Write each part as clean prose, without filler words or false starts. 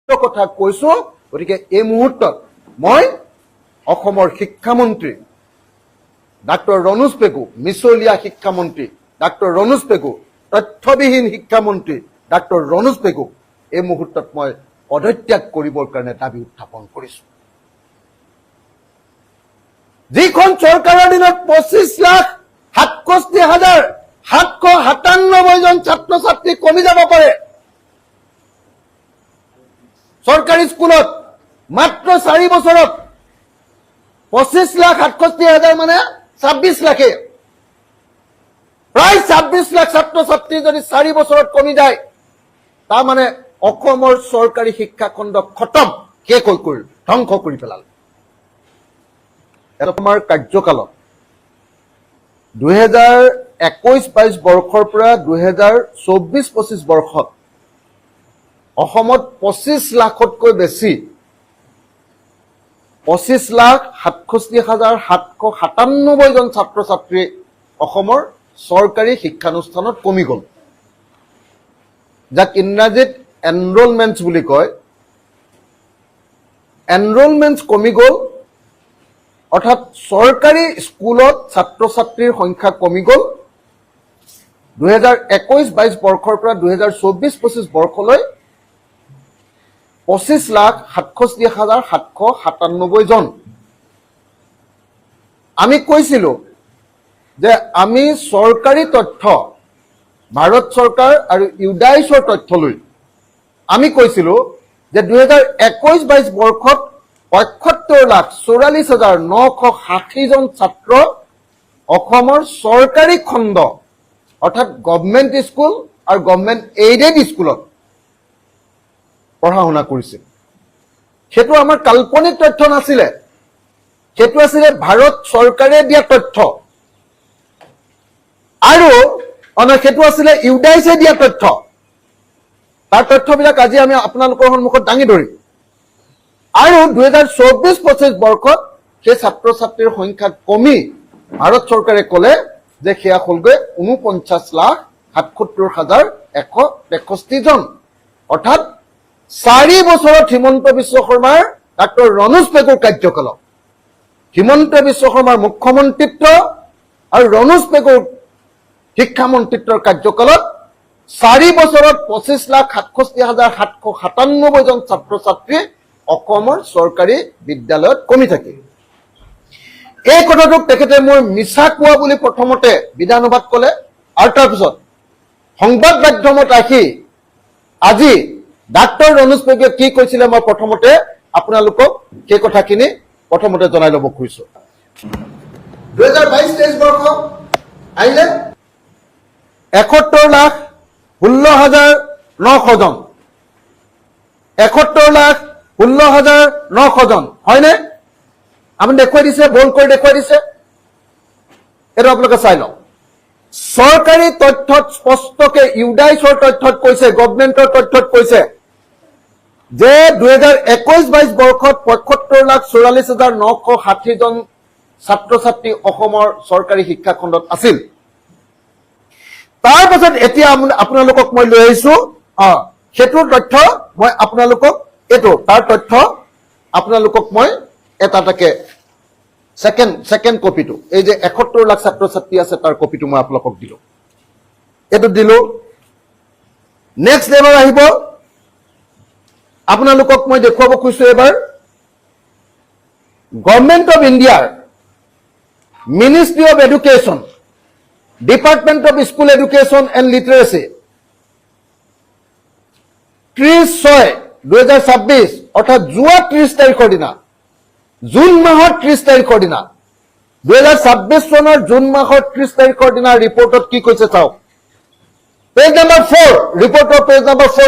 কথা কৈছো গতিকে এই মুহূৰ্তত মই অসমৰ শিক্ষামন্ত্ৰী ডাক্তৰ ৰণোজ পেগু মিছলীয়া শিক্ষামন্ত্ৰী ডাক্তৰ ৰণোজ পেগু তথ্যবিহীন শিক্ষামন্ত্ৰী ডাক্তৰ ৰণোজ পেগু এই মুহূৰ্তত মই পদত্যাগ কৰিবৰ কাৰণে দাবী উত্থাপন কৰিছো যিখন চৰকাৰৰ দিনত 25,67,797 জন ছাত্ৰ ছাত্ৰী কমি যাব পাৰে চৰকাৰী স্কুলত মাত্ৰ 4 বছৰত 25,67,000 মানে 26 লাখে প্ৰায় 26 লাখ ছাত্ৰ ছাত্ৰী যদি 4 বছৰত কমি যায় তাৰ মানে অসমৰ চৰকাৰী শিক্ষা খণ্ড খতম শেষ হৈ গ'ল ধ্বংস কৰি পেলাল আমাৰ কাৰ্যকালত 2021-22 বৰ্ষৰ পৰা 2024-25 বৰ্ষত অসমত 25 লাখতকৈ বেছি 25,67,797 জন ছাত্ৰ ছাত্ৰী অসমৰ চৰকাৰী শিক্ষানুষ্ঠানত কমি গ'ল যাক ইংৰাজীত এনৰোলমেণ্টছ বুলি কয় এনৰোলমেণ্টছ কমি গ'ল অৰ্থাৎ চৰকাৰী স্কুলত ছাত্ৰ ছাত্ৰীৰ সংখ্যা কমি গ'ল 2021-22 বৰ্ষৰ পৰা 2024-25 বৰ্ষলৈ 25,67,797 জন আমি কৈছিলো যে আমি চৰকাৰী তথ্য ভাৰত চৰকাৰ আৰু ইউডাইছৰ তথ্য লৈ আমি কৈছিলো যে 2021-22 বৰ্ষত ৭৫,৪৪,৯৬০ জন ছাত্ৰ অসমৰ চৰকাৰী খণ্ড অৰ্থাৎ গভৰ্ণমেণ্ট স্কুল আৰু গভৰ্ণমেণ্ট এইডেড স্কুলত পঢ়া শুনা কৰিছিল সেইটো আমাৰ কাল্পনিক তথ্য নাছিলে সেইটো আছিল ভাৰত চৰকাৰে দিয়া তথ্য আৰু সেইটো আছিল ইউডাইছে দিয়া তথ্য তাৰ তথ্যবিলাক আজি আমি আপোনালোকৰ সন্মুখত দাঙি ধৰিম আৰু 2024-25 বৰ্ষত সেই ছাত্ৰ ছাত্ৰীৰ সংখ্যা কমি ভাৰত চৰকাৰে ক'লে যে সেয়া হ'লগৈ 49,77,163 জন অৰ্থাৎ 4 বছৰত হিমন্ত বিশ্ব শৰ্মাৰ ডাক্তৰ ৰণোজ পেগুৰ কাৰ্যকালত হিমন্ত বিশ্ব শৰ্মাৰ মুখ্যমন্ত্ৰীত্ব আৰু ৰণোজ পেগুৰ শিক্ষামন্ত্ৰীত্বৰ কাৰ্যকালত 4 বছৰত 25,67,797 জন ছাত্ৰ ছাত্ৰী অসমৰ চৰকাৰী বিদ্যালয়ত কমি থাকে এই কথাটোক তেখেতে মোৰ মিছা কোৱা বুলি প্ৰথমতে বিধানসভাত ক'লে আৰু তাৰপিছত সংবাদ মাধ্যমত আহি আজি ডাক্তৰ ৰণোজ পেগুৱে কি কৈছিলে মই প্ৰথমতে আপোনালোকক সেই কথাখিনি প্ৰথমতে জনাই ল'ব খুজিছো 2022-23 বৰ্ষ আহিলে 71,16,900 জন 71,16,900 জন হয়নে আপুনি দেখুৱাই দিছে বল কৰি দেখুৱাই দিছে এইটো আপোনালোকে চাই লওক চৰকাৰী তথ্যত স্পষ্টকে ইউডাইছৰ তথ্যত কৈছে গভৰ্ণমেণ্টৰ তথ্যত কৈছে যে 2021-22 বৰ্ষত 75,44,960 জন ছাত্ৰ ছাত্ৰী অসমৰ চৰকাৰী শিক্ষা খণ্ডত আছিল তাৰ পাছত এতিয়া আপোনালোকক মই লৈ আহিছো সেইটো তথ্য মই আপোনালোকক এইটো তাৰ তথ্য আপোনালোকক মই এটাকে সেকেন্ড কপিটো এই যে 71 লাখ ছাত্ৰ ছাত্ৰী আছে তাৰ কপিটো মই আপোনালোকক দিলো এইটো দিলো নেক্সট এবাৰ আহিব আপোনালোকক মই দেখুৱাব খুজিছো এবাৰ গভৰ্ণমেণ্ট অফ ইণ্ডিয়াৰ ministry of education department of school education and লিটাৰেচি 30/6/2026 অৰ্থাৎ যোৱা 30 তাৰিখৰ দিনা জুন মাহৰ 30 তাৰিখৰ দিনা 2026 চনৰ জুন মাহৰ 30 তাৰিখৰ দিনা ৰিপৰ্টত কি কৈছে চাওক পেজ নম্বৰ 4 ৰিপৰ্টৰ পেজ নম্বৰ 4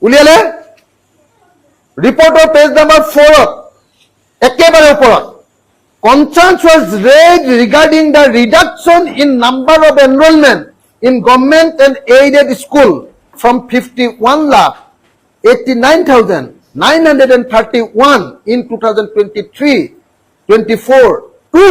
উলিয়ালে ৰিপৰ্টৰ পেজ নম্বৰ 4ত একেবাৰে ওপৰত concerns was raised regarding the reduction in number of enrollment in government and aided school from 51,89,931 in 2023-24 to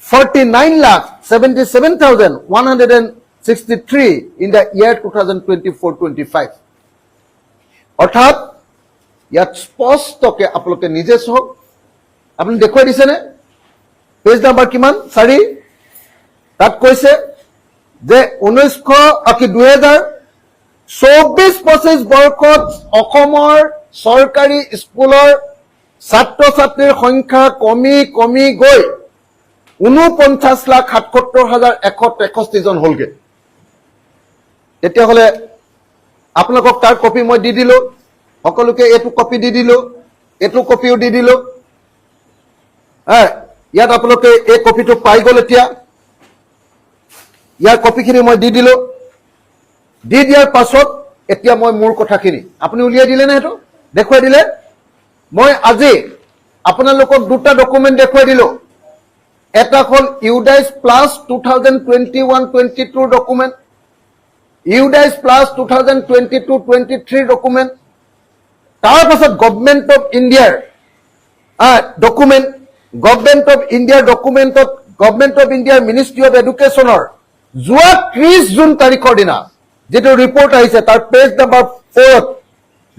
49,77,100 63 in the year 2024-25. অৰ্থাৎ ইয়াত স্পষ্টকে আপোনালোকে নিজে চাওক, আপুনি দেখুৱাই দিছেনে পেজ নাম্বাৰ কিমান 4 তাত কৈছে যে 2024-25 বৰ্ষত অসমৰ চৰকাৰী স্কুলৰ ছাত্ৰ ছাত্ৰীৰ সংখ্যা কমি গৈ 49,77,163 জন হ'লগে। তেতিয়াহ'লে আপোনালোকক তাৰ কপি মই দি দিলো, সকলোকে এইটো কপি দি দিলো, এইটো কপিও দি দিলো। ইয়াত আপোনালোকে এই কপিটো পাই গ'ল। এতিয়া ইয়াৰ কপিখিনি মই দি দিলো, দি দিয়াৰ পাছত এতিয়া মই মোৰ কথাখিনি আপুনি উলিয়াই দিলে নে, সেইটো দেখুৱাই দিলে। মই আজি আপোনালোকক দুটা ডকুমেণ্ট দেখুৱাই দিলো। এটা হ'ল ইউডাইচ প্লাছ 2021-22 ডকুমেণ্ট, ইউডাইচ প্লাছ 2022-23 ডকুমেণ্ট, তাৰ পাছত গভৰ্ণমেণ্ট অফ ইণ্ডিয়াৰ ডকুমেণ্ট, গভৰ্ণমেণ্ট অফ ইণ্ডিয়াৰ ডকুমেণ্টত গভৰ্ণমেণ্ট অফ ইণ্ডিয়াৰ মিনিষ্ট্ৰী অফ এডুকেশ্যনৰ যোৱা 30 জুন তাৰিখৰ দিনা যেটো ৰিপৰ্ট আহিছে তাৰ পেজ নাম্বাৰ 4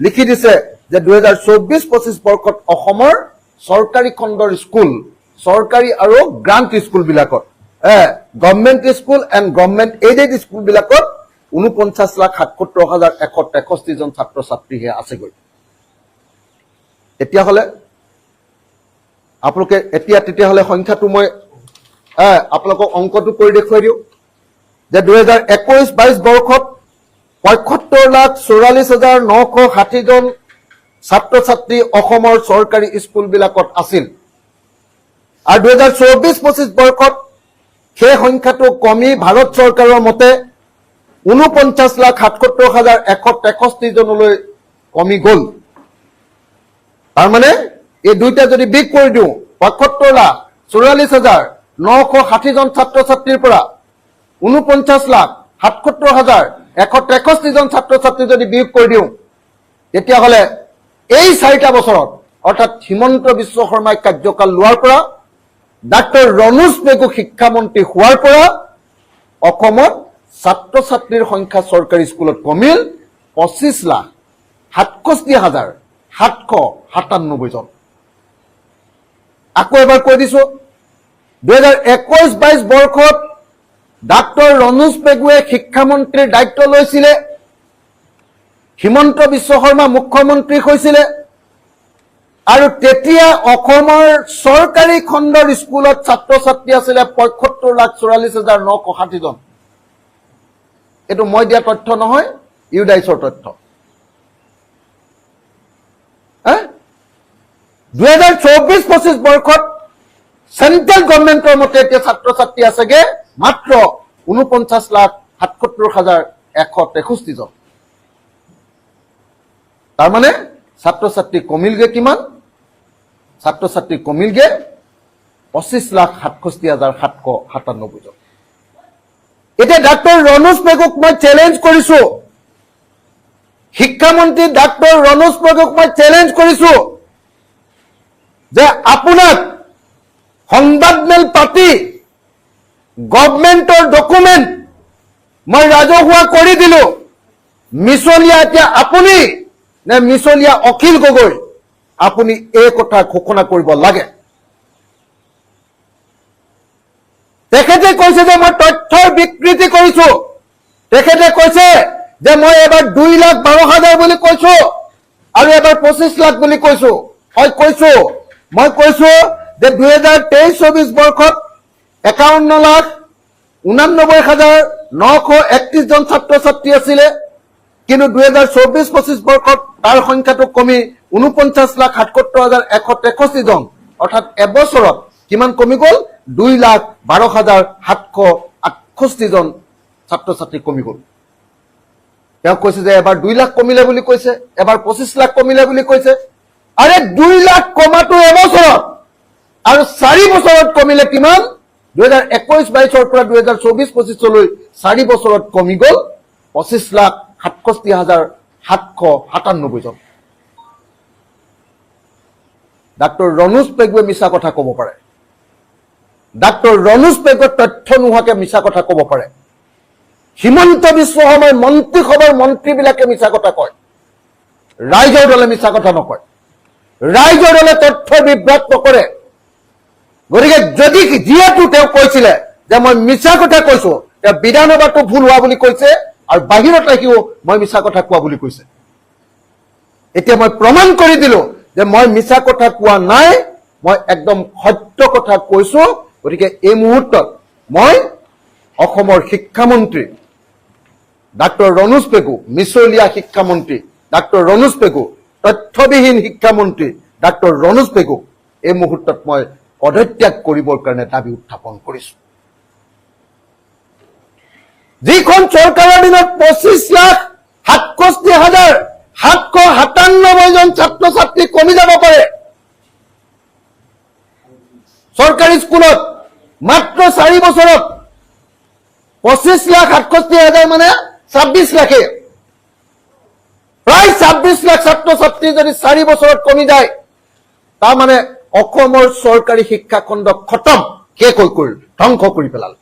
লিখি দিছে যে 2024-25 বৰ্ষত অসমৰ চৰকাৰী খণ্ডৰ স্কুল, চৰকাৰী আৰু গ্ৰান্ট স্কুল বিলাকত government school and government aided school বিলাকত 49,77,163 জন ছাত্ৰ ছাত্ৰীহে আছেগৈ। তেতিয়াহ'লে আপোনালোকে তেতিয়াহ'লে সংখ্যাটো মই আপোনালোকক অংকটো কৰি দেখুৱাই দিওঁ যে 2021-22 বৰ্ষত 75,44,960 জন ছাত্ৰ ছাত্ৰী অসমৰ চৰকাৰী স্কুল বিলাকত আছিল। আৰু 2024-25 বৰ্ষত সেই সংখ্যাটো কমি ভাৰত চৰকাৰৰ মতে 49,77,163 জনলৈ কমি গ'ল। তাৰমানে এই দুইটা যদি বিগ কৰি দিওঁ 75,44,960 জন ছাত্ৰ ছাত্ৰীৰ পৰা 49,77,163 জন ছাত্ৰ ছাত্ৰী যদি বিয়োগ কৰি দিওঁ, তেতিয়াহ'লে এই 4টা বছৰত অৰ্থাৎ হিমন্ত বিশ্ব শৰ্মাই কাৰ্যকাল লোৱাৰ পৰা ডাক্তৰ ৰণোজ পেগু শিক্ষামন্ত্ৰী হোৱাৰ পৰা অসমত ছাত্ৰ ছাত্ৰীৰ সংখ্যা চৰকাৰী স্কুলত কমিল 25,67,797 জন। আকৌ এবাৰ কৈ দিছো 2021-22 বৰ্ষত ডাক্তৰ ৰণোজ পেগুৱে শিক্ষামন্ত্ৰীৰ দায়িত্ব লৈছিলে, হিমন্ত বিশ্ব শৰ্মা মুখ্যমন্ত্ৰী হৈছিলে আৰু তেতিয়া অসমৰ চৰকাৰী খণ্ডৰ স্কুলত ছাত্ৰ ছাত্ৰী আছিলে 75,44,960 জন। এইটো মই দিয়া তথ্য নহয়, ইউডাইচৰ তথ্য। 2024-25 বৰ্ষত চেন্ট্ৰেল গভৰ্ণমেণ্টৰ মতে এতিয়া ছাত্ৰ ছাত্ৰী আছেগে মাত্ৰ 49,77,163 জন। তাৰমানে ছাত্ৰ ছাত্ৰী কমিলগে কিমান? ছাত্ৰ ছাত্ৰী কমিলগে 25,67,797 জন। এতিয়া ডাক্তৰ ৰণোজ পেগুক মই চেলেঞ্জ কৰিছো, শিক্ষামন্ত্ৰী ডাক্তৰ ৰণোজ পেগুক মই চেলেঞ্জ কৰিছো যে আপোনাক সংবাদমেল পাতি গভৰ্ণমেণ্টৰ ডকুমেণ্ট মই ৰাজহুৱা কৰি দিলো, মিছলীয়া এতিয়া আপুনি নে মিছলীয়া অখিল গগৈ, আপুনি এই কথা ঘোষণা কৰিব লাগে। তেখেতে কৈছে যে মই তথ্যৰ বিকৃতি কৰিছো, তেখেতে কৈছে যে মই এবাৰ 2,12,000 বুলি কৈছো আৰু এবাৰ 25 লাখ বুলি কৈছো। মই কৈছো যে 2023-24 বৰ্ষত 51,89,931 জন ছাত্ৰ ছাত্ৰী আছিলে, কিন্তু 2024-25 বৰ্ষত তাৰ সংখ্যাটো কমি 49,77,163 জন, অৰ্থাৎ এবছৰত কিমান কমি গ'ল? 2,12,768 জন ছাত্ৰ ছাত্ৰী কমি গ'ল। তেওঁ কৈছে যে এবাৰ 2 লাখ কমিলে বুলি কৈছে, এবাৰ 25 লাখ কমিলে বুলি কৈছে। আৰে 2 লাখ কমাটো এবছৰত আৰু 4 বছৰত কমিলে কিমান? 2021-22 পৰা 2024-25 4 বছৰত কমি গ'ল 25,67,797 জন। ডাক্তৰ ৰণোজ পেগুৱে মিছা কথা ক'ব পাৰে, ডাক্তৰ ৰণোজ পেগুৱে তথ্য নোহোৱাকে মিছা কথা ক'ব পাৰে। হিমন্ত বিশ্ব শৰ্মাৰ মন্ত্ৰীসভাৰ মন্ত্ৰীবিলাকে মিছা কথা কয়, ৰাইজৰ দলে মিছা কথা নকয়, ৰাইজৰ দলে তথ্য বিভ্ৰাট নকৰে। গতিকে যদি যিহেতু তেওঁ কৈছিলে যে মই মিছা কথা কৈছো, তেওঁ বিধানসভাতো ভুল হোৱা বুলি কৈছে আৰু বাহিৰত ৰাখিও মই মিছা কথা কোৱা বুলি কৈছে। এতিয়া মই প্ৰমাণ কৰি দিলো যে মই মিছা কথা কোৱা নাই, মই একদম সত্য কথা কৈছো। গতিকে এই মুহূৰ্তত মই অসমৰ শিক্ষামন্ত্ৰী ডাক্তৰ ৰণোজ পেগু, মিছলীয়া শিক্ষামন্ত্ৰী ডাক্তৰ ৰণোজ পেগু, তথ্যবিহীন শিক্ষামন্ত্ৰী ডাক্তৰ ৰণোজ পেগু এই মুহূৰ্তত মই পদত্যাগ কৰিবৰ কাৰণে দাবী উত্থাপন কৰিছো। যিখন চৰকাৰৰ দিনত 25,67,797 জন ছাত্ৰ ছাত্ৰী কমি যাব পাৰে চৰকাৰী স্কুলত, মাত্ৰ 4 বছৰত 25,67,000 মানে 26 লাখে, প্ৰায় 26 লাখ ছাত্ৰ ছাত্ৰী যদি 4 বছৰত কমি যায়, তাৰ মানে অসমৰ চৰকাৰী শিক্ষা খণ্ড খতম, শেষ হৈ গ'ল, ধ্বংস কৰি পেলাল।